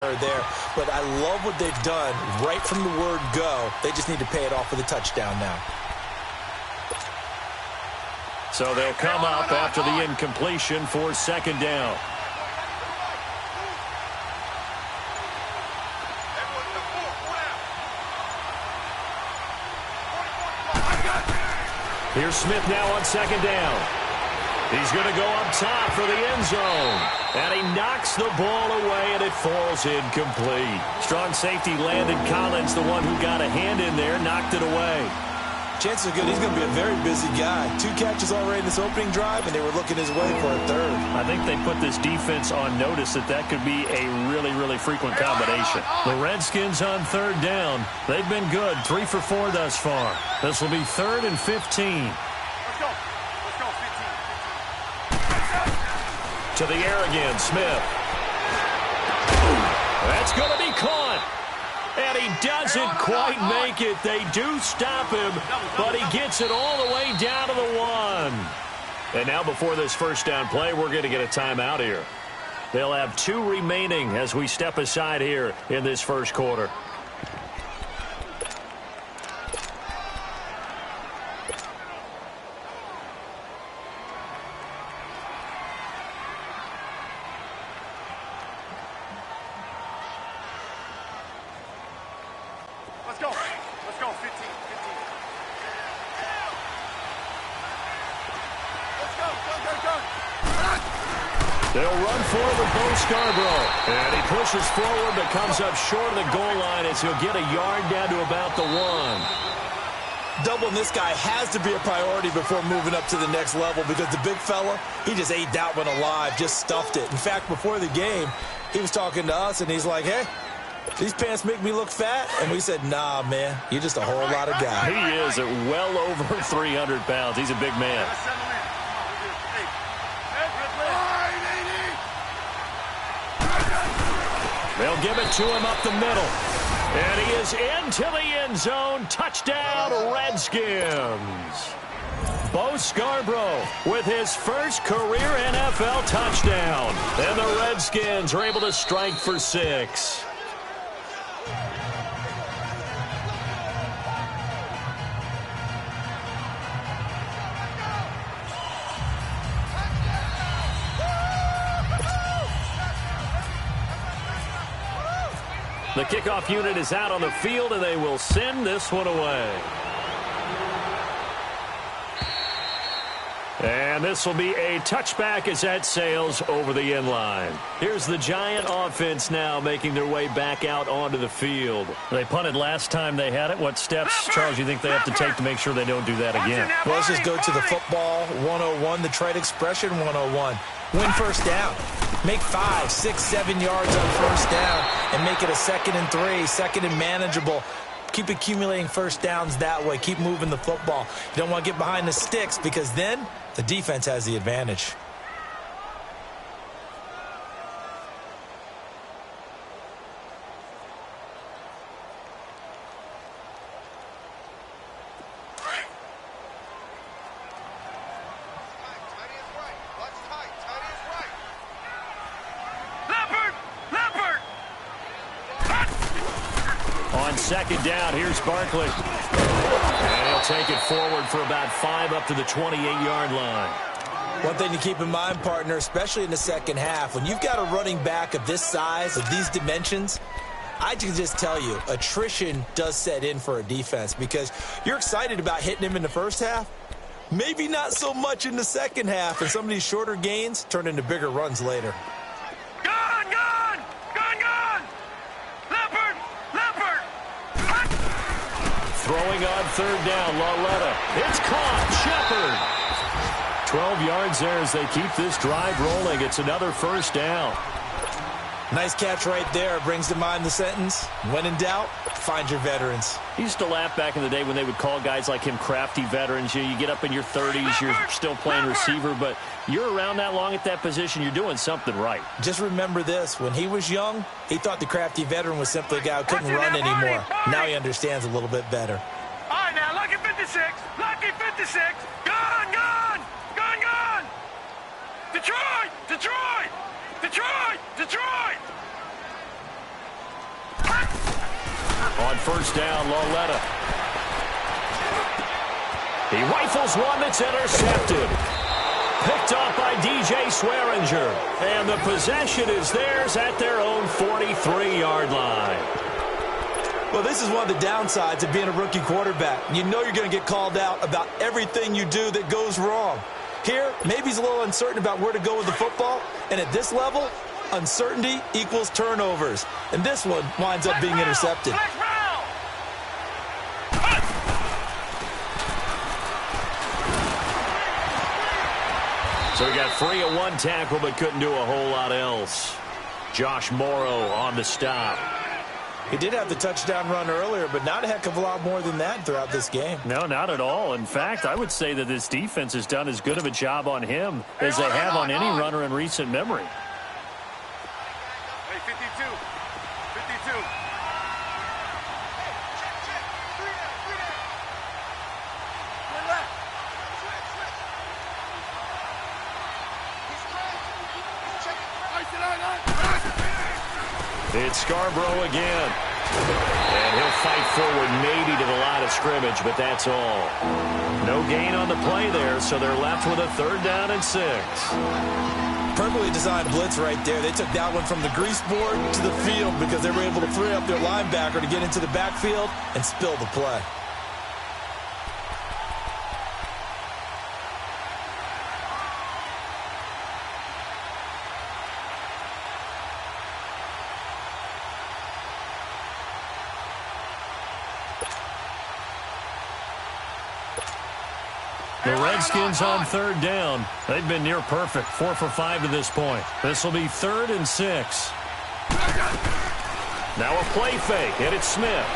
there, but I love what they've done right from the word go. They just need to pay it off with a touchdown now. So they'll come up after the incompletion for second down. Here's Smith now on second down. He's going to go up top for the end zone. And he knocks the ball away, and it falls incomplete. Strong safety Landon Collins, the one who got a hand in there, knocked it away. Chances are good he's going to be a very busy guy. 2 catches already in this opening drive, and they were looking his way for a third. I think they put this defense on notice that could be a really, really frequent combination. The Redskins on third down. They've been good, 3 for 4 thus far. This will be 3rd and 15. To the air again, Smith. That's going to be caught. And he doesn't quite make it. They do stop him, but he gets it all the way down to the 1. And now before this first down play, we're going to get a timeout here. They'll have 2 remaining as we step aside here in this first quarter. They'll run forward with Bo Scarborough. And he pushes forward but comes up short of the goal line as he'll get a yard down to about the 1. Doubling this guy has to be a priority before moving up to the next level because the big fella, he just ate that one alive, just stuffed it. In fact, before the game, he was talking to us, and he's like, hey, these pants make me look fat? And we said, nah, man, you're just a whole lot of guy. He is at well over 300 pounds. He's a big man. They'll give it to him up the middle. And he is into the end zone. Touchdown, Redskins. Bo Scarborough with his first career NFL touchdown. And the Redskins are able to strike for 6. The kickoff unit is out on the field, and they will send this one away. And this will be a touchback as that sails over the end line. Here's the Giant offense now making their way back out onto the field. They punted last time they had it. What steps, Charles, you think they have to take to make sure they don't do that again? Well, let's just go to the football 101, the trade expression 101. Win first down. Make 5, 6, 7 yards on first down and make it a 2nd and 3, 2nd and manageable. Keep accumulating first downs that way. Keep moving the football. You don't want to get behind the sticks because then the defense has the advantage. Second down, here's Barkley. And he'll take it forward for about 5 up to the 28-yard line. One thing to keep in mind, partner, especially in the second half, when you've got a running back of this size, of these dimensions, I can just tell you, attrition does set in for a defense because you're excited about hitting him in the first half. Maybe not so much in the second half, and some of these shorter gains turn into bigger runs later. Throwing on third down, Lauletta. It's caught. Shepard. 12 yards there as they keep this drive rolling. It's another first down. Nice catch right there. Brings to mind the sentence, when in doubt, find your veterans. He used to laugh back in the day when they would call guys like him crafty veterans. You get up in your 30s, you're still playing receiver, but you're around that long at that position, you're doing something right. Just remember this. When he was young, he thought the crafty veteran was simply a guy who couldn't run anymore. Now he understands a little bit better. All right, now, lucky 56. Lucky 56. Gone, gone. Gone, gone. Detroit. Detroit. Detroit. Detroit. On first down, Lauletta. He rifles one that's intercepted. Picked off by DJ Swearinger. And the possession is theirs at their own 43-yard line. Well, this is one of the downsides of being a rookie quarterback. You know you're going to get called out about everything you do that goes wrong. Here, maybe he's a little uncertain about where to go with the football. And at this level, uncertainty equals turnovers. And this one winds up being intercepted. So he got free of one tackle but couldn't do a whole lot else. Josh Morrow on the stop. He did have the touchdown run earlier, but not a heck of a lot more than that throughout this game. No, not at all. In fact, I would say that this defense has done as good of a job on him as they have on any runner in recent memory. Hey, 52. 52. It's Scarborough again. And he'll fight forward maybe to the line of scrimmage, but that's all. No gain on the play there, so they're left with a 3rd down and 6. Perfectly designed blitz right there. They took that one from the grease board to the field because they were able to free up their linebacker to get into the backfield and spill the play. The Redskins on 3rd down. They've been near perfect, 4 for 5 to this point. This will be 3rd and 6. Now a play fake, and it's Smith.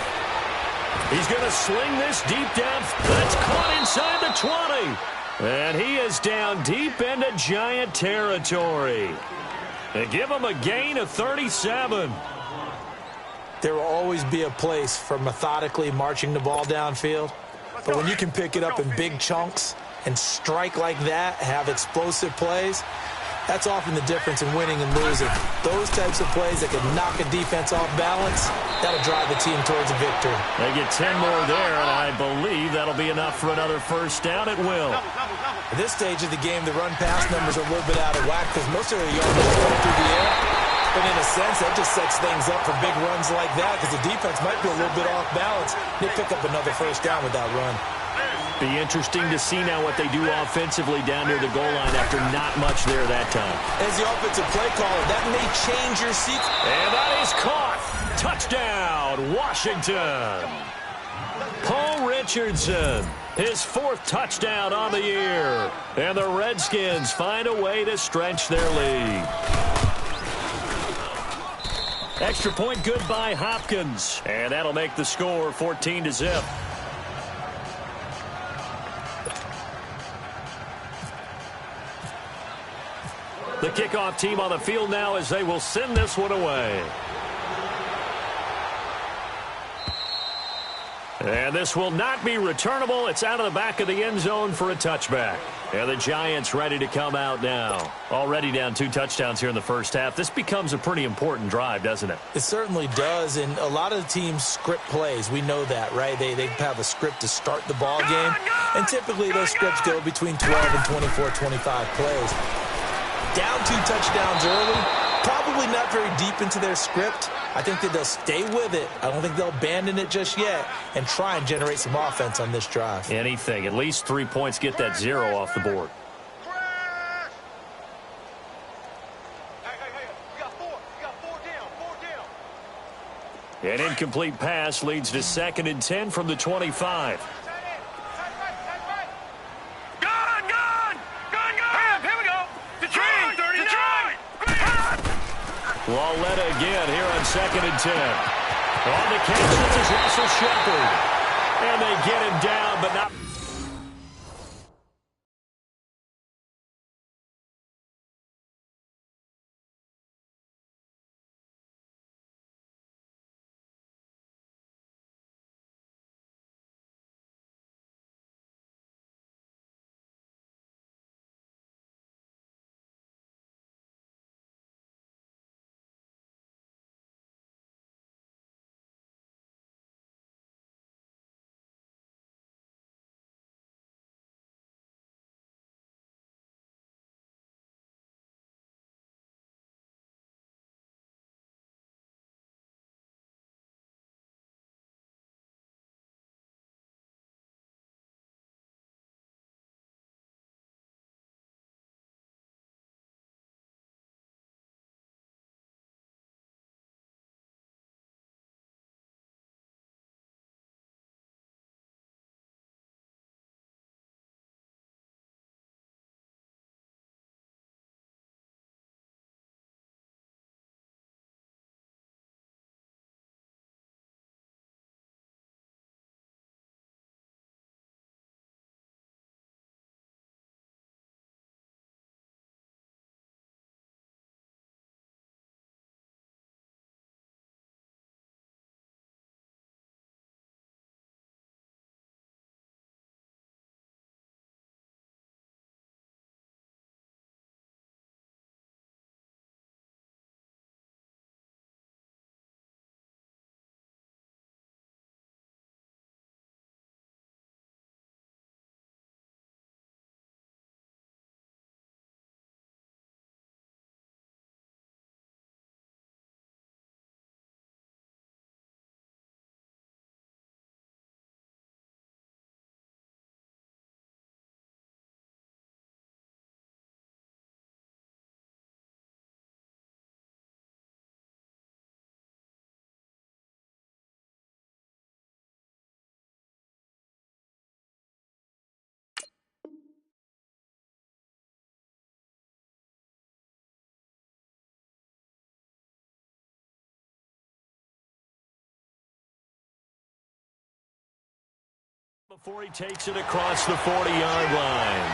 He's going to sling this deep down. That's caught inside the 20. And he is down deep into Giant territory. They give him a gain of 37. There will always be a place for methodically marching the ball downfield. But when you can pick it up in big chunks and strike like that, have explosive plays, that's often the difference in winning and losing. Those types of plays that can knock a defense off balance, that'll drive the team towards a victory. They get 10 more there, and I believe that'll be enough for another 1st down. It will. At this stage of the game, the run-pass numbers are a little bit out of whack because most of their yards are going through the air. But in a sense, that just sets things up for big runs like that because the defense might be a little bit off balance. They pick up another 1st down with that run. Be interesting to see now what they do offensively down near the goal line after not much there that time. As the offensive play caller, that may change your sequence. And that is caught. Touchdown, Washington. Paul Richardson, his 4th touchdown on the year. And the Redskins find a way to stretch their lead. Extra point good by Hopkins. And that'll make the score 14-0. The kickoff team on the field now as they will send this one away. And this will not be returnable. It's out of the back of the end zone for a touchback. And the Giants ready to come out now. Already down 2 touchdowns here in the 1st half. This becomes a pretty important drive, doesn't it? It certainly does, and a lot of the teams script plays. We know that, right? They have a script to start the ball game, and typically those scripts go between 12 and 24, 25 plays. Down 2 touchdowns early, probably not very deep into their script. I think that they'll stay with it. I don't think they'll abandon it just yet and try and generate some offense on this drive. Anything. At least 3 points, get that 0 off the board. An incomplete pass leads to 2nd and 10 from the 25. Lauletta again here on 2nd and 10. On the catch, this is Russell Shepard. And they get him down, but not... Before he takes it across the 40-yard line.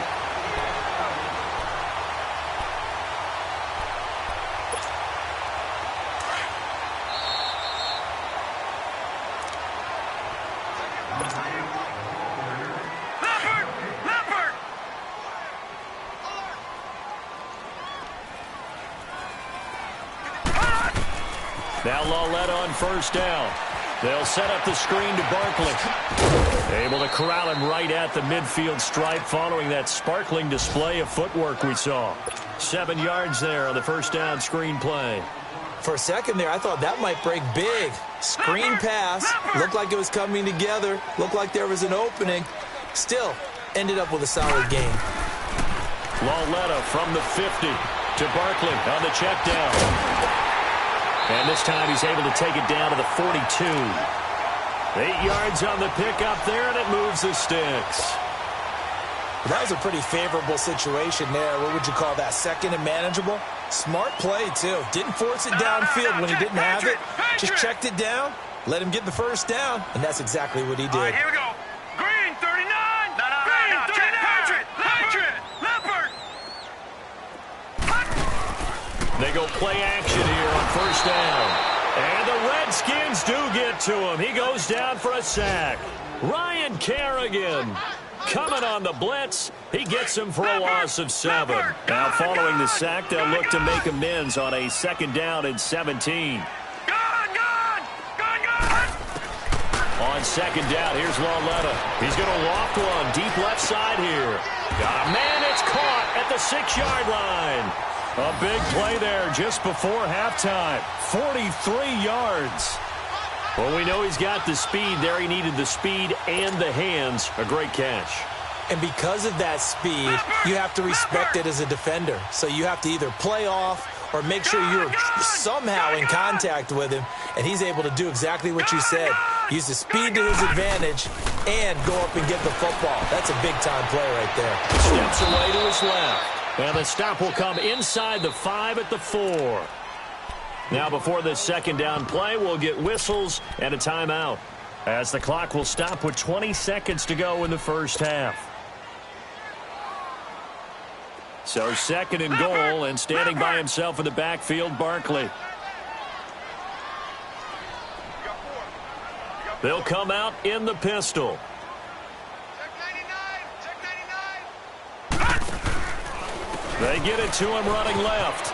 Now Lawletta on first down. They'll set up the screen to Barkley. Able to corral him right at the midfield stripe following that sparkling display of footwork we saw. 7 yards there on the first down screen play. For a second there, I thought that might break big. Screen pass. Looked like it was coming together. Looked like there was an opening. Still, ended up with a solid game. Lawletta from the 50 to Barkley on the check down. And this time he's able to take it down to the 42. 8 yards on the pickup there, and it moves the sticks. That was a pretty favorable situation there. What would you call that? Second and manageable? Smart play, too. Didn't force it downfield when he didn't have it. Just checked it down, let him get the first down, and that's exactly what he did. All right, here we go. Green, 39. Green, 39. Patriot. Leopard. They go play action here on first down. And the Redskins do get to him. He goes down for a sack. Ryan Kerrigan coming on the blitz. He gets him for a loss of 7. Now following the sack, they'll look to make amends on a 2nd down and 17. On 2nd down, here's Lawletta. He's going to loft one deep left side here. Got a man, it's caught at the 6-yard line. A big play there just before halftime. 43 yards. Well, we know he's got the speed there. He needed the speed and the hands. A great catch. And because of that speed, you have to respect it as a defender. So you have to either play off or make sure you're somehow in contact with him. And he's able to do exactly what you said. Use the speed to his advantage and go up and get the football. That's a big-time play right there. Steps away to his left. And the stop will come inside the 5 at the 4. Now before this 2nd down play, we'll get whistles and a timeout, as the clock will stop with 20 seconds to go in the first half. So 2nd and goal, and standing by himself in the backfield, Barkley. They'll come out in the pistol. They get it to him running left.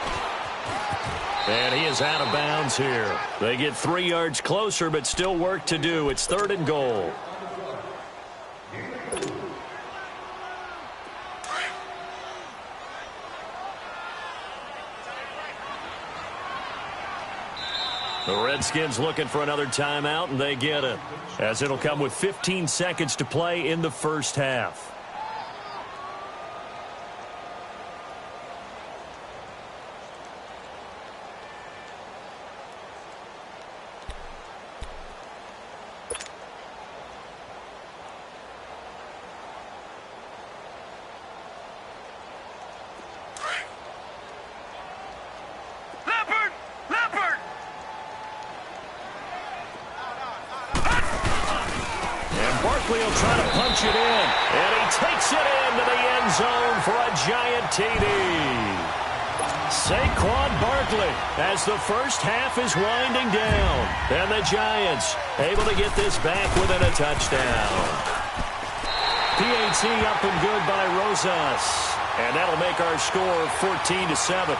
And he is out of bounds here. They get 3 yards closer, but still work to do. It's 3rd and goal. The Redskins looking for another timeout, and they get it, as it'll come with 15 seconds to play in the first half. Barkley will try to punch it in, and he takes it into the end zone for a giant TD. Saquon Barkley as the first half is winding down, and the Giants able to get this back within a touchdown. PAT up and good by Rosas, and that'll make our score 14-7.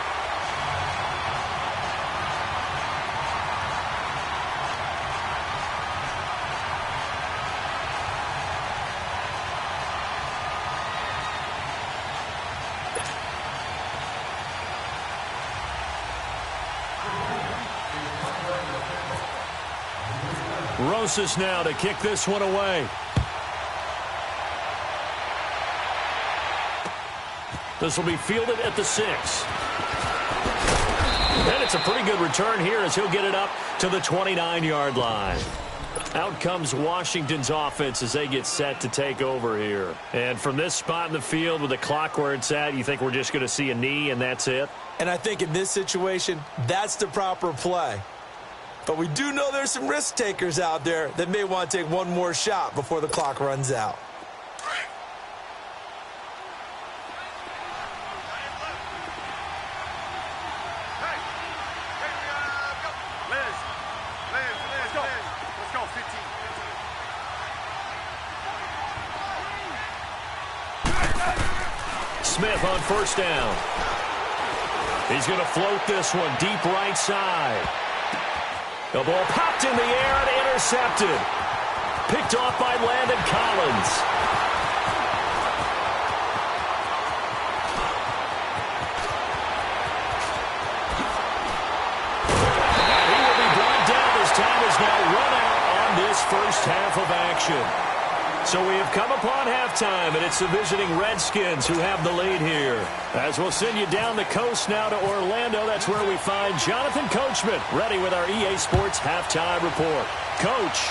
Rosas now to kick this one away. This will be fielded at the 6. And it's a pretty good return here as he'll get it up to the 29-yard line. Out comes Washington's offense as they get set to take over here. And from this spot in the field with the clock where it's at, you think we're just going to see a knee and that's it? And I think in this situation, that's the proper play. But we do know there's some risk takers out there that may want to take one more shot before the clock runs out. Smith on first down. He's going to float this one deep right side. The ball popped in the air and intercepted. Picked off by Landon Collins. And he will be brought down as time is now run out on this first half of action. So we have come upon halftime, and it's the visiting Redskins who have the lead here. As we'll send you down the coast now to Orlando, that's where we find Jonathan Coachman, ready with our EA Sports halftime report. Coach.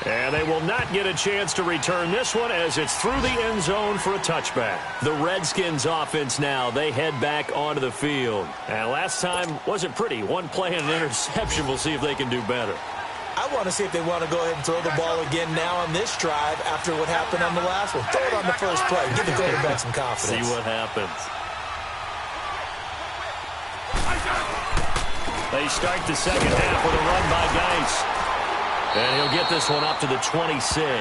And they will not get a chance to return this one as it's through the end zone for a touchback. The Redskins offense now, they head back onto the field. And last time wasn't pretty. One play and an interception. We'll see if they can do better. I want to see if they want to go ahead and throw the ball again now on this drive after what happened on the last one. Throw it on the first play. Give the quarterback some confidence. See what happens. They start the second half with a run by Geis. And he'll get this one up to the 26.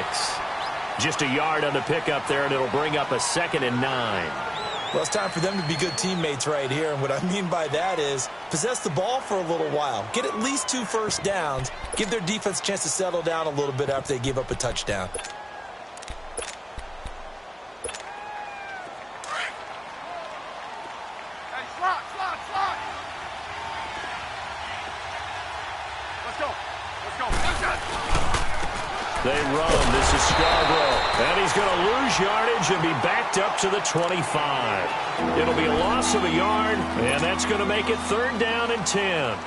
Just a yard on the pickup there, and it'll bring up a 2nd and 9. Well, it's time for them to be good teammates right here. And what I mean by that is possess the ball for a little while. Get at least 2 first downs. Give their defense a chance to settle down a little bit after they give up a touchdown. Hey, slot. Let's go. They run. This is Scarborough. And he's going to lose yardage and be backed up to the 25. It'll be a loss of a yard, and that's going to make it 3rd down and 10.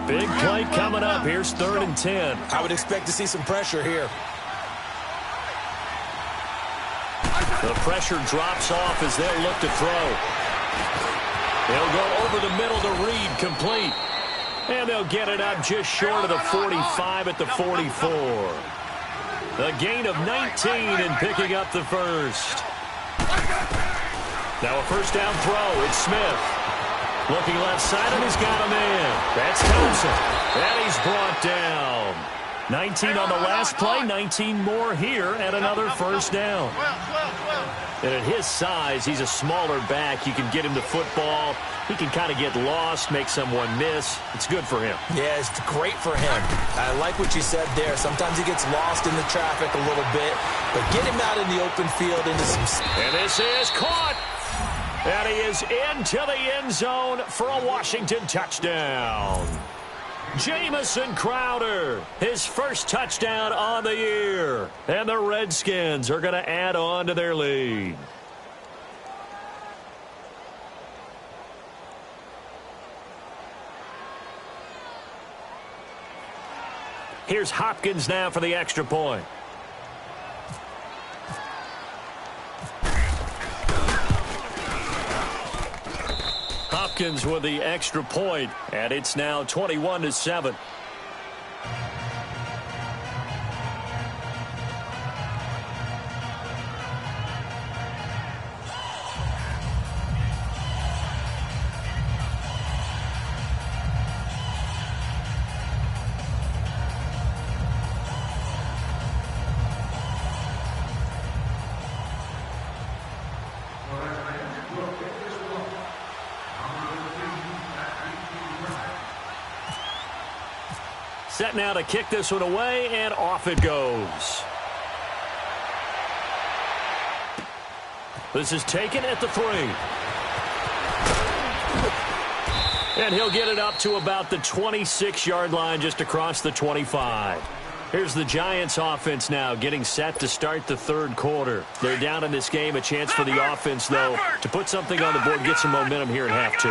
Big play coming up. Here's 3rd and 10. I would expect to see some pressure here. The pressure drops off as they'll look to throw. They'll go over the middle to Reed, complete. And they'll get it up just short of the 45 at the 44. A gain of 19 and picking up the first. Now a first down throw. It's Smith. Looking left side, and he's got a man. That's Thompson. And he's brought down. 19 on the last play, 19 more here, and another first down. And at his size, he's a smaller back. You can get him to football. He can kind of get lost, make someone miss. It's good for him. Yeah, it's great for him. I like what you said there. Sometimes he gets lost in the traffic a little bit, but get him out in the open field into some... And this is caught. And he is into the end zone for a Washington touchdown. Jamison Crowder, his first touchdown on the year. And the Redskins are going to add on to their lead. Here's Hopkins now for the extra point. Hopkins with the extra point, and it's now 21-7. Set now to kick this one away, and off it goes. This is taken at the 3. And he'll get it up to about the 26-yard line, just across the 25. Here's the Giants offense now getting set to start the 3rd quarter. They're down in this game. A chance for the offense, though, to put something on the board, get some momentum here at half 2.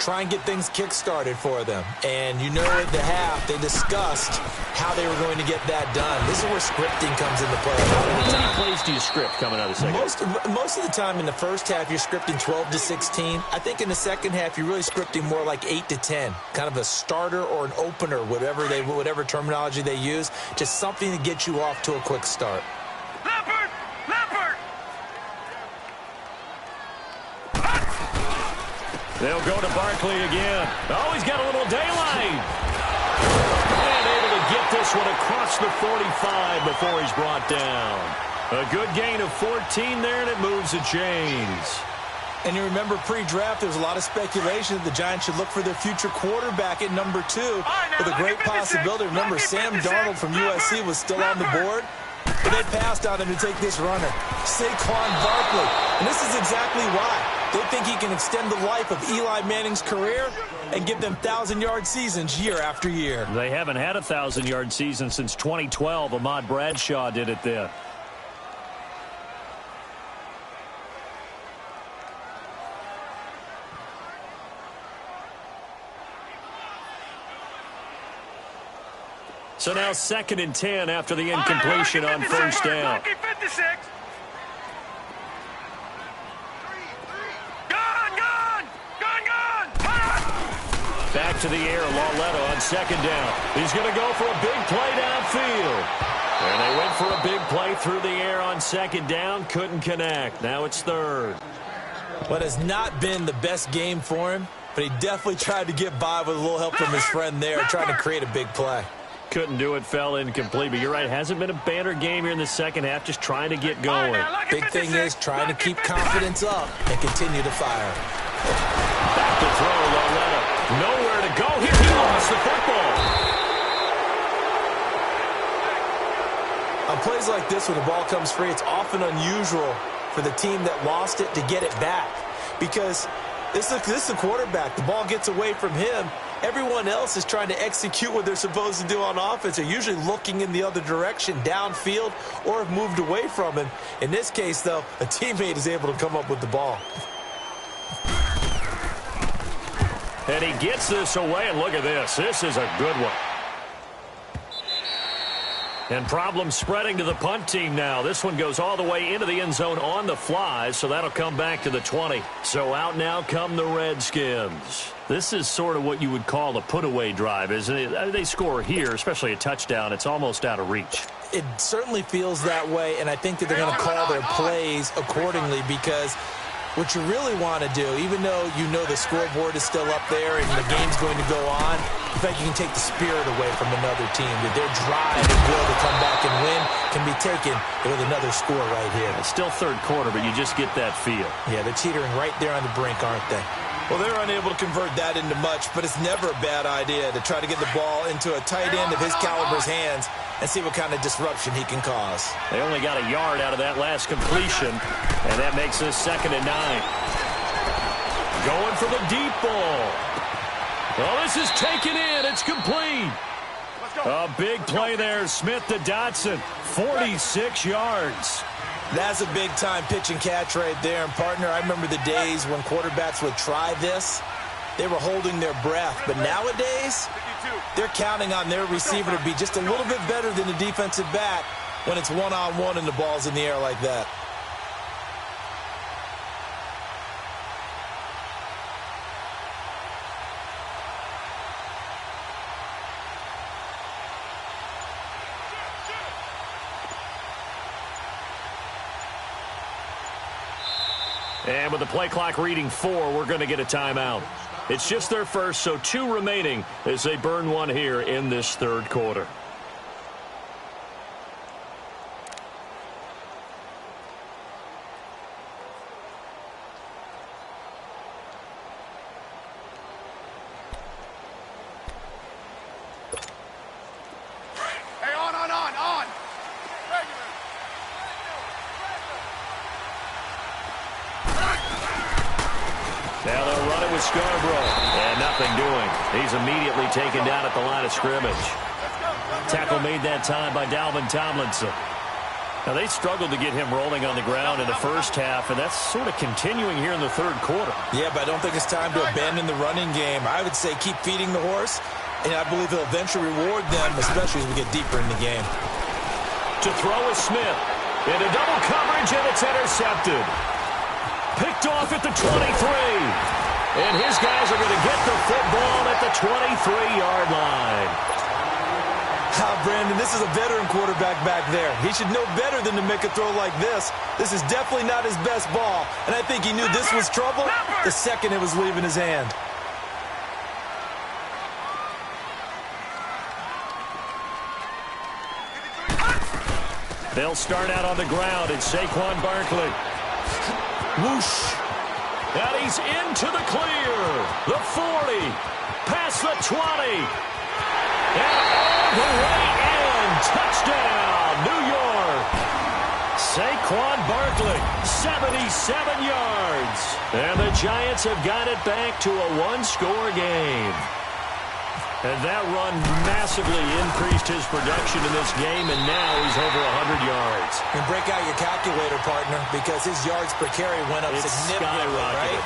try and get things kick-started for them. And you know at the half, they discussed how they were going to get that done. This is where scripting comes into play. How many plays do you script coming out of the second? Most of the time in the first half, you're scripting 12 to 16. I think in the second half, you're really scripting more like 8 to 10. Kind of a starter or an opener, whatever terminology they use. Just something to get you off to a quick start. Leopard! Leopard! They'll go to Barkley again. Oh, he's got a little daylight. And able to get this one across the 45 before he's brought down. A good gain of 14 there, and it moves the chains. And you remember pre-draft, there was a lot of speculation that the Giants should look for their future quarterback at number 2 with a great possibility. Remember, Sam Darnold from USC was still on the board, but they passed on him to take this runner, Saquon Barkley. And this is exactly why. They think he can extend the life of Eli Manning's career and give them 1,000-yard seasons year after year. They haven't had a 1,000-yard season since 2012. Ahmad Bradshaw did it then. So now 2nd and 10 after the incompletion on first down. Back to the air, Lauletta on 2nd down. He's going to go for a big play downfield. And they went for a big play through the air on 2nd down. Couldn't connect. Now it's 3rd. What has not been the best game for him, but he definitely tried to get by with a little help from his friend there, trying to create a big play. Couldn't do it, fell incomplete. But you're right, it hasn't been a banner game here in the second half, just trying to get going. Big thing is trying to keep confidence up and continue to fire. Back to throw, Lauletta. Nowhere to go here. He lost the football. On plays like this, when the ball comes free, it's often unusual for the team that lost it to get it back. Because this is the quarterback. The ball gets away from him. Everyone else is trying to execute what they're supposed to do on offense. They're usually looking in the other direction, downfield, or have moved away from him. In this case, though, a teammate is able to come up with the ball. And he gets this away, and look at this. This is a good one. And problems spreading to the punt team now. This one goes all the way into the end zone on the fly, so that'll come back to the 20. So out now come the Redskins. This is sort of what you would call a put-away drive, isn't it? They score here, especially a touchdown. It's almost out of reach. It certainly feels that way, and I think that they're going to call their plays accordingly, because what you really want to do, even though you know the scoreboard is still up there and the game's going to go on, in fact, you can take the spirit away from another team. That their drive and will to come back and win can be taken with another score right here. It's still third quarter, but you just get that feel. Yeah, they're teetering right there on the brink, aren't they? Well, they're unable to convert that into much, but it's never a bad idea to try to get the ball into a tight end of his caliber's hands and see what kind of disruption he can cause. They only got a yard out of that last completion, and that makes this 2nd and 9. Going for the deep ball. Well, this is taken in. It's complete. A big play there. Smith to Dotson. 46 yards. That's a big-time pitch and catch right there. And, partner, I remember the days when quarterbacks would try this. They were holding their breath. But nowadays, they're counting on their receiver to be just a little bit better than the defensive back when it's one-on-one and the ball's in the air like that. And with the play clock reading 4, we're going to get a timeout. It's just their first, so 2 remaining as they burn one here in this third quarter. Now they'll run it with Scarborough. And nothing doing. He's immediately taken down at the line of scrimmage. Tackle made that time by Dalvin Tomlinson. Now, they struggled to get him rolling on the ground in the first half, and that's sort of continuing here in the third quarter. Yeah, but I don't think it's time to abandon the running game. I would say keep feeding the horse, and I believe he'll eventually reward them, especially as we get deeper in the game. To throw is Smith. Into double coverage, and it's intercepted. Picked off at the 23. And his guys are going to get the football at the 23-yard line. Brandon, this is a veteran quarterback back there. He should know better than to make a throw like this. This is definitely not his best ball, and I think he knew this was trouble the second it was leaving his hand. They'll start out on the ground. It's Saquon Barkley. Whoosh. And he's into the clear. The 40. Past the 20. And all the way in. Touchdown, New York. Saquon Barkley, 77 yards. And the Giants have got it back to a one-score game. And that run massively increased his production in this game, and now he's over 100 yards. And break out your calculator, partner, because his yards per carry went up significantly, right?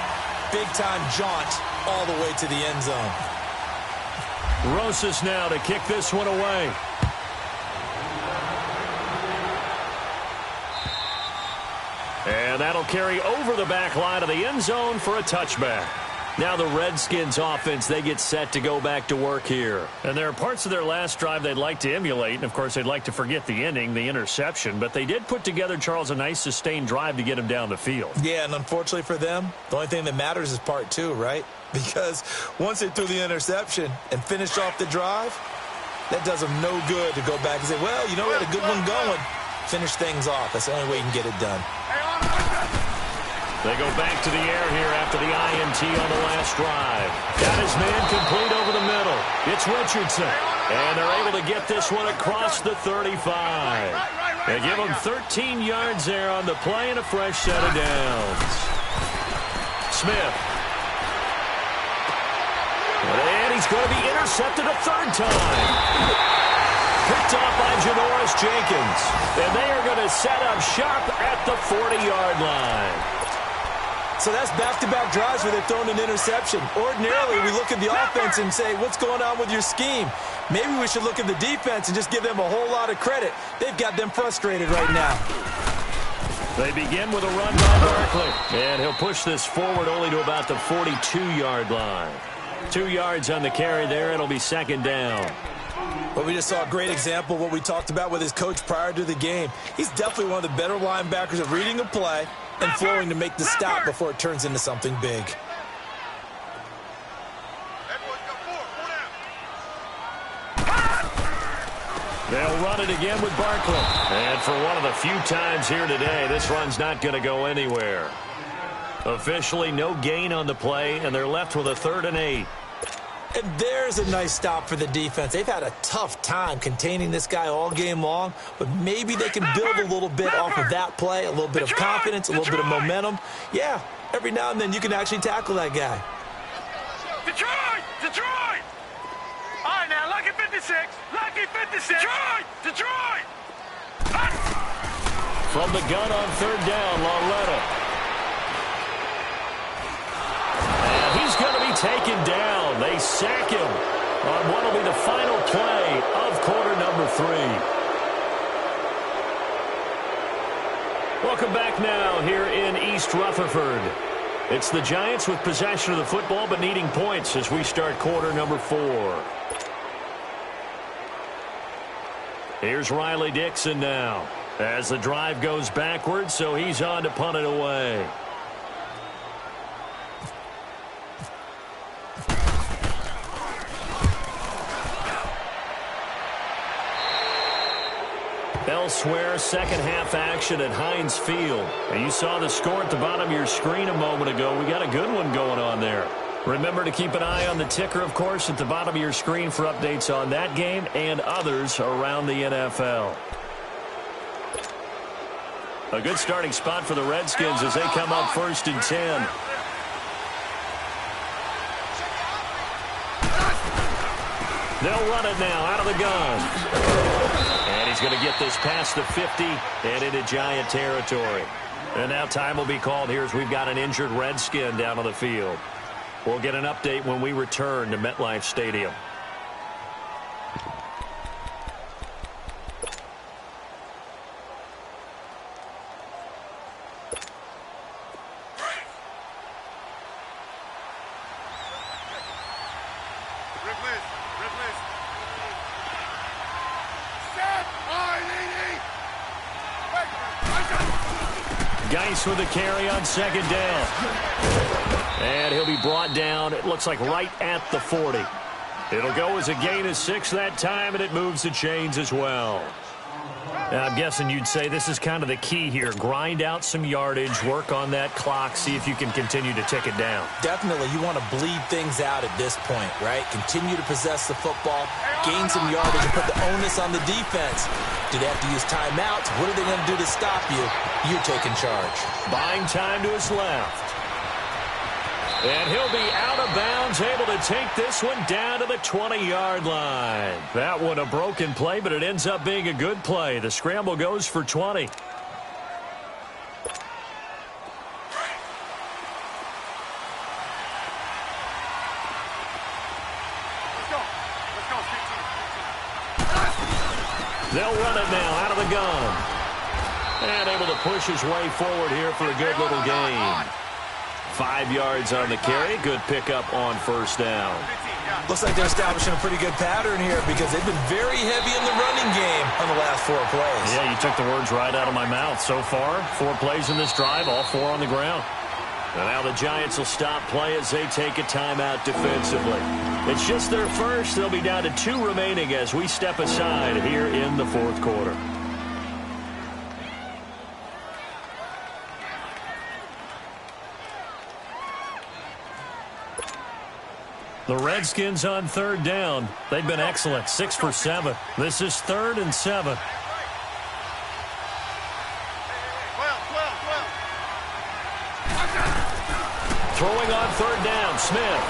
Big-time jaunt all the way to the end zone. Rosas now to kick this one away. And that'll carry over the back line of the end zone for a touchback. Now the Redskins offense, they get set to go back to work here. And there are parts of their last drive they'd like to emulate. And, of course, they'd like to forget the ending, the interception. But they did put together, Charles, a nice sustained drive to get him down the field. Yeah, and unfortunately for them, the only thing that matters is part two, right? Because once they threw the interception and finished off the drive, that does them no good to go back and say, well, you know, we had a good one going. Finish things off. That's the only way you can get it done. They go back to the air here after the INT on the last drive. Got his man complete over the middle. It's Richardson. And they're able to get this one across the 35. They give him 13 yards there on the play and a fresh set of downs. Smith. And he's going to be intercepted a third time. Picked off by Janoris Jenkins. And they are going to set up shop at the 40-yard line. So that's back-to-back drives where they're throwing an interception. Ordinarily, we look at the offense and say, what's going on with your scheme? Maybe we should look at the defense and just give them a whole lot of credit. They've got them frustrated right now. They begin with a run by Barkley. And he'll push this forward only to about the 42-yard line. 2 yards on the carry there. It'll be second down. Well, we just saw a great example of what we talked about with his coach prior to the game. He's definitely one of the better linebackers at reading a play and flowing to make the stop before it turns into something big. They'll run it again with Barkley. And for one of the few times here today, this run's not going to go anywhere. Officially, no gain on the play, and they're left with a 3rd and 8. And there's a nice stop for the defense. They've had a tough time containing this guy all game long, but maybe they can build a little bit off of that play, a little bit of confidence, a little bit of momentum. Yeah, every now and then you can actually tackle that guy. Detroit! Detroit! All right, now, lucky 56. Lucky 56. Detroit! Detroit! From the gun on 3rd down, Lauletta. And he's going to be taken down. They sack him on what will be the final play of quarter number 3. Welcome back now here in East Rutherford. It's the Giants with possession of the football but needing points as we start quarter number 4. Here's Riley Dixon now as the drive goes backwards, so he's on to punt it away. Elsewhere, second half action at Heinz Field. And you saw the score at the bottom of your screen a moment ago. We got a good one going on there. Remember to keep an eye on the ticker, of course, at the bottom of your screen for updates on that game and others around the NFL. A good starting spot for the Redskins as they come up 1st and 10. They'll run it now out of the gun. And he's He's going to get this past the 50 and into Giant territory. And now time will be called here as we've got an injured Redskin down on the field. We'll get an update when we return to MetLife Stadium. Geis with the carry on second down. And he'll be brought down, it looks like right at the 40. It'll go as a gain of 6 that time, and it moves the chains as well. Now, I'm guessing you'd say this is kind of the key here. Grind out some yardage, work on that clock, see if you can continue to tick it down. Definitely, you want to bleed things out at this point, right? Continue to possess the football, gain some yardage, and put the onus on the defense. Do they have to use timeouts? What are they going to do to stop you? You're taking charge. Buying time to his left. And he'll be out of bounds, able to take this one down to the 20-yard line. That one a broken play, but it ends up being a good play. The scramble goes for 20. They'll run it now out of the gun. And able to push his way forward here for a good little gain. 5 yards on the carry. Good pickup on first down. Looks like they're establishing a pretty good pattern here because they've been very heavy in the running game on the last 4 plays. Yeah, you took the words right out of my mouth. So far, 4 plays in this drive, all 4 on the ground. And now the Giants will stop play as they take a timeout defensively. It's just their first. They'll be down to 2 remaining as we step aside here in the 4th quarter. The Redskins on 3rd down. They've been excellent, 6 for 7. This is 3rd and 7. Throwing on 3rd down, Smith.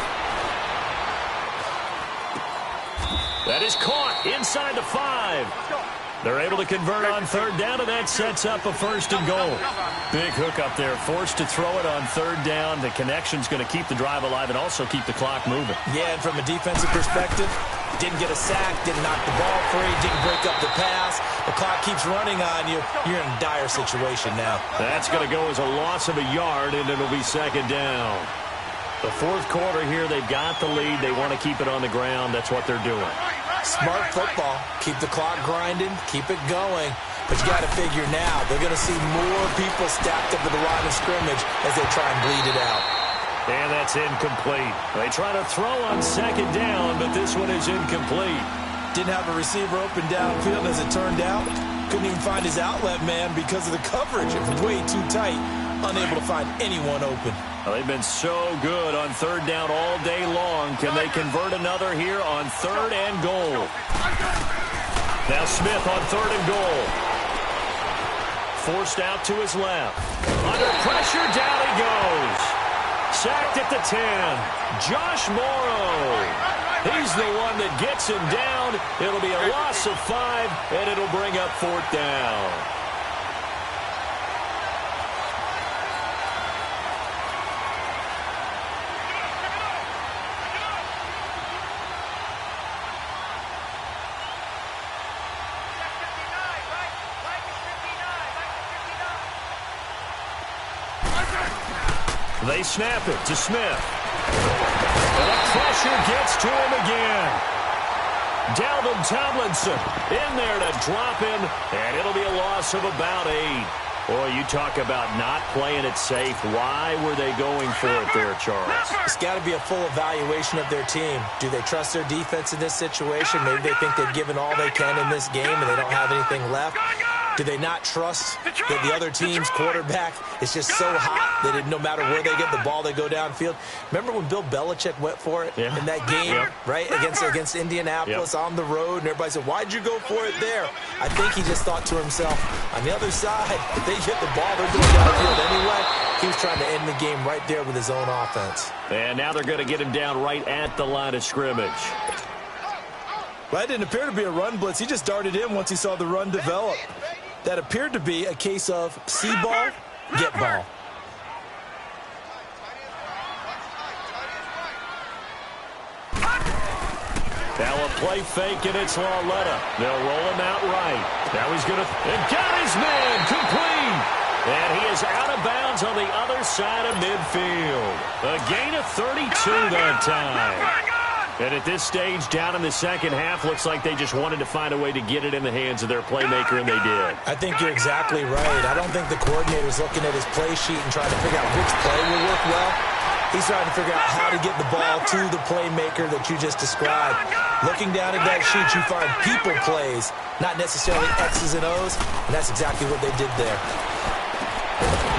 That is caught inside the 5. They're able to convert on 3rd down, and that sets up a 1st and goal. Big hook up there, forced to throw it on 3rd down. The connection's going to keep the drive alive and also keep the clock moving. Yeah, and from a defensive perspective, didn't get a sack, didn't knock the ball free, didn't break up the pass. The clock keeps running on you. You're in a dire situation now. That's going to go as a loss of a yard, and it'll be 2nd down. The 4th quarter here, they've got the lead. They want to keep it on the ground. That's what they're doing. Smart football. Keep the clock grinding. Keep it going. But you got to figure now, they're going to see more people stacked up at the line of scrimmage as they try and bleed it out. And that's incomplete. They try to throw on 2nd down, but this one is incomplete. Didn't have a receiver open downfield as it turned out. Couldn't even find his outlet man because of the coverage. It was way too tight. Unable to find anyone open. Well, they've been so good on 3rd down all day long. Can they convert another here on 3rd and goal? Now Smith on 3rd and goal. Forced out to his left. Under pressure, down he goes. Sacked at the 10. Josh Morrow. He's the one that gets him down. It'll be a loss of 5, and it'll bring up 4th down. They snap it to Smith. And the pressure gets to him again. Dalvin Tomlinson in there to drop him, and it'll be a loss of about 8. Boy, you talk about not playing it safe. Why were they going for it there, Charles? It's got to be a full evaluation of their team. Do they trust their defense in this situation? Maybe they think they've given all they can in this game and they don't have anything left. Do they not trust that the other team's quarterback is just so hot that no matter where they get the ball, they go downfield? Remember when Bill Belichick went for it in that game, right, against Indianapolis on the road, and everybody said, why'd you go for it there? I think he just thought to himself, on the other side, if they get the ball, they're going downfield anyway. He was trying to end the game right there with his own offense. And now they're going to get him down right at the line of scrimmage. Well, that didn't appear to be a run blitz. He just darted in once he saw the run develop. That appeared to be a case of see ball, get ball. Now a play fake, and it's Lauletta. They'll roll him out right. Now he's going to... And got his man complete. And he is out of bounds on the other side of midfield. A gain of 32 that time. And at this stage, down in the second half, looks like they just wanted to find a way to get it in the hands of their playmaker, and they did. I think you're exactly right. I don't think the coordinator's looking at his play sheet and trying to figure out which play will work well. He's trying to figure out how to get the ball to the playmaker that you just described. Looking down at that sheet, you find people plays, not necessarily X's and O's, and that's exactly what they did there.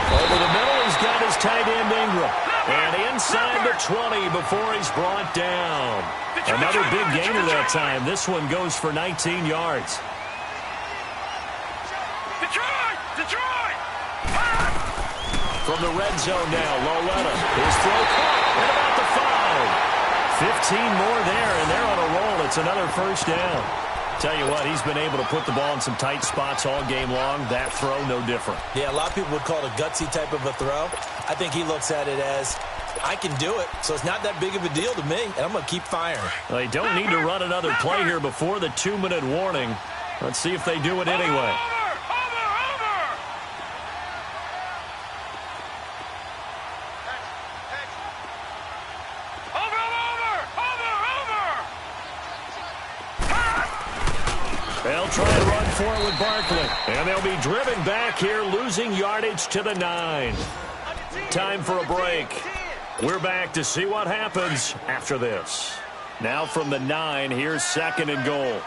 Over the middle, he's got his tight end Ingram. And inside the 20 before he's brought down. Another big gainer that time. This one goes for 19 yards. Detroit! From the red zone now, Lauletta. His throw caught at about the 5. 15 more there, and they're on a roll. It's another first down. Tell you what, he's been able to put the ball in some tight spots all game long. That throw, no different. Yeah, a lot of people would call it a gutsy type of a throw. I think he looks at it as, I can do it, so it's not that big of a deal to me, and I'm going to keep firing. They don't need to run another play here before the 2-minute warning. Let's see if they do it anyway. They'll try and run for it with Barkley. And they'll be driven back here, losing yardage to the 9. Time for a break. We're back to see what happens after this. Now from the 9, here's 2nd and goal.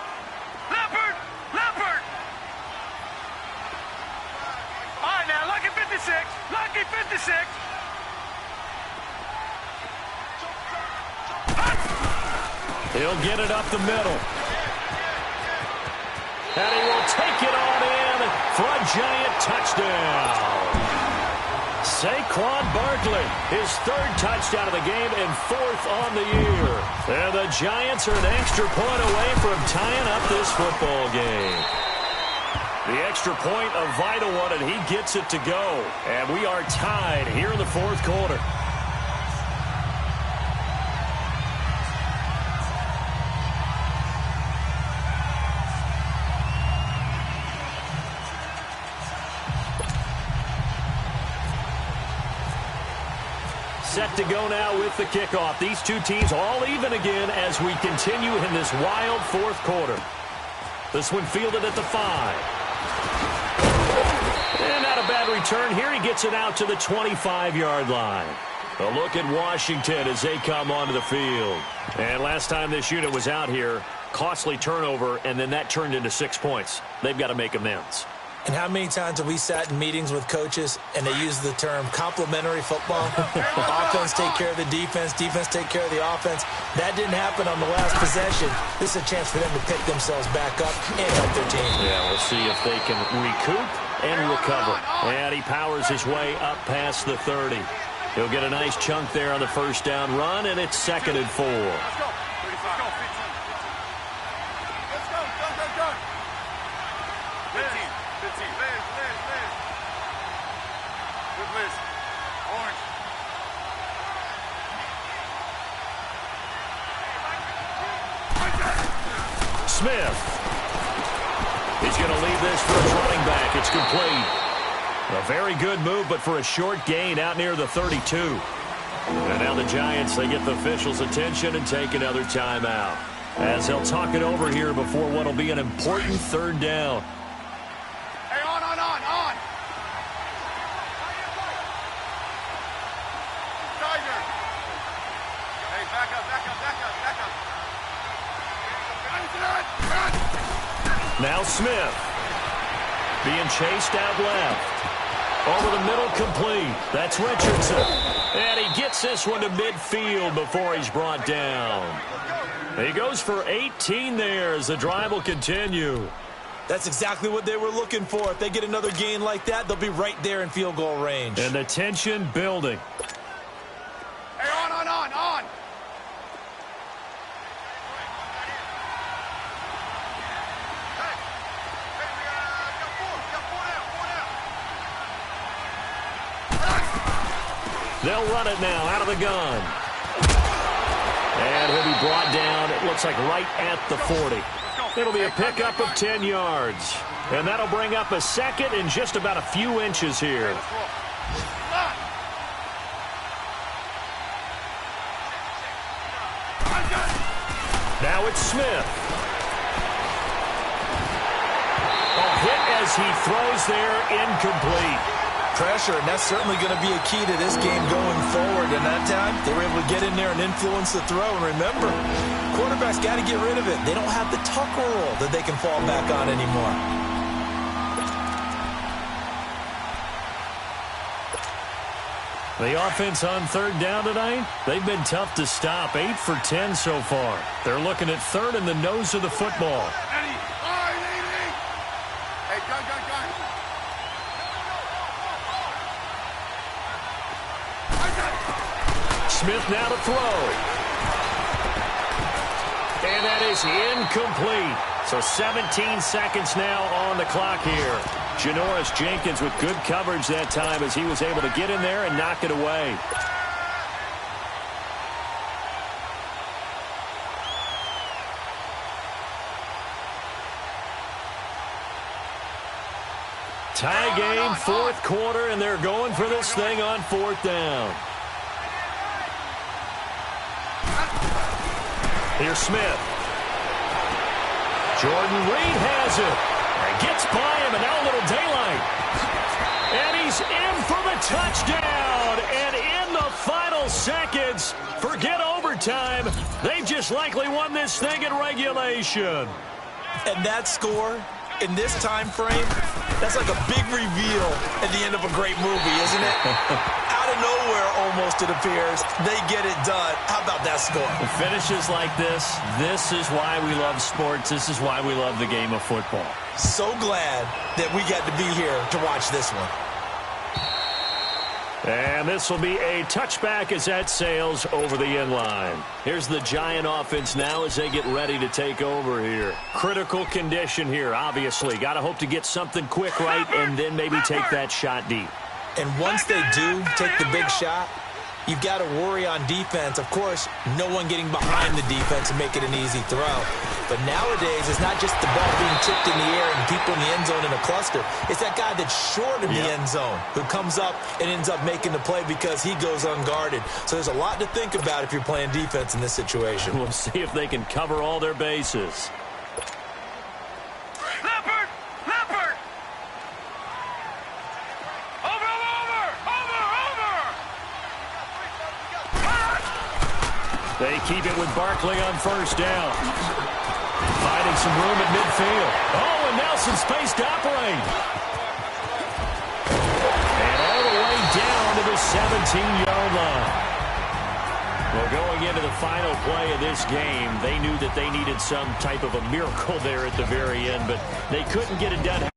Leopard! All right, now, lucky 56. Lucky 56. He'll get it up the middle. And he will take it on in for a giant touchdown. Saquon Barkley, his 3rd touchdown of the game and 4th on the year. And the Giants are an extra point away from tying up this football game. The extra point, a vital one, and he gets it to go. And we are tied here in the 4th quarter. Set to go now with the kickoff. These two teams all even again as we continue in this wild 4th quarter. This one fielded at the 5. And not a bad return here. He gets it out to the 25-yard line. A look at Washington as they come onto the field. And last time this unit was out here, costly turnover, and then that turned into 6 points. They've got to make amends. And how many times have we sat in meetings with coaches and they use the term complementary football? Offense take care of the defense, defense take care of the offense. That didn't happen on the last possession. This is a chance for them to pick themselves back up and help their team. Yeah, we'll see if they can recoup and recover. And he powers his way up past the 30. He'll get a nice chunk there on the first down run, and it's 2nd and 4. Smith. He's going to leave this for his running back. It's complete. A very good move, but for a short gain out near the 32. And now the Giants, they get the officials' attention and take another timeout. As they'll talk it over here before what will be an important 3rd down. Hey, on. Tiger. Hey, back up. Now Smith being chased out left. Over the middle, complete. That's Richardson. And he gets this one to midfield before he's brought down. He goes for 18 there as the drive will continue. That's exactly what they were looking for. If they get another gain like that, they'll be right there in field goal range. And the tension building. Hey, on. They'll run it now out of the gun. And he'll be brought down, it looks like right at the 40. It'll be a pickup of 10 yards. And that'll bring up a second and just about a few inches here. Now it's Smith. A hit as he throws there, incomplete. Pressure, and that's certainly going to be a key to this game going forward. And that time, they were able to get in there and influence the throw. And remember, quarterbacks got to get rid of it. They don't have the tuck roll that they can fall back on anymore. The offense on third down tonight, they've been tough to stop. 8 for 10 so far. They're looking at third in the nose of the football. Smith now to throw. And that is incomplete. So 17 seconds now on the clock here. Janoris Jenkins with good coverage that time as he was able to get in there and knock it away. Tie game, fourth quarter, and they're going for this thing on fourth down. Here's Smith. Jordan Reed has it. And gets by him, and now a little daylight. And he's in for the touchdown. And in the final seconds, forget overtime. They've just likely won this thing in regulation. And that score in this time frame, that's like a big reveal at the end of a great movie, isn't it? Out of nowhere, almost, it appears. They get it done. How about that score? The finishes like this is why we love sports. This is why we love the game of football. So glad that we got to be here to watch this one. And this will be a touchback as that sails over the end line. Here's the Giant offense now as they get ready to take over here. Critical condition here, obviously. Got to hope to get something quick right and then maybe take that shot deep. And once they do take the big shot, you've got to worry on defense. Of course, no one getting behind the defense and make it an easy throw. But nowadays, it's not just the ball being tipped in the air and people in the end zone in a cluster. It's that guy that's short of the end zone who comes up and ends up making the play because he goes unguarded. So there's a lot to think about if you're playing defense in this situation. We'll see if they can cover all their bases. Leopard! Leopard! Over! They keep it with Barkley on first down. Finding some room at midfield. Oh, and now some space to operate. And all the way down to the 17-yard line. Well, going into the final play of this game, they knew that they needed some type of a miracle there at the very end, but they couldn't get it done.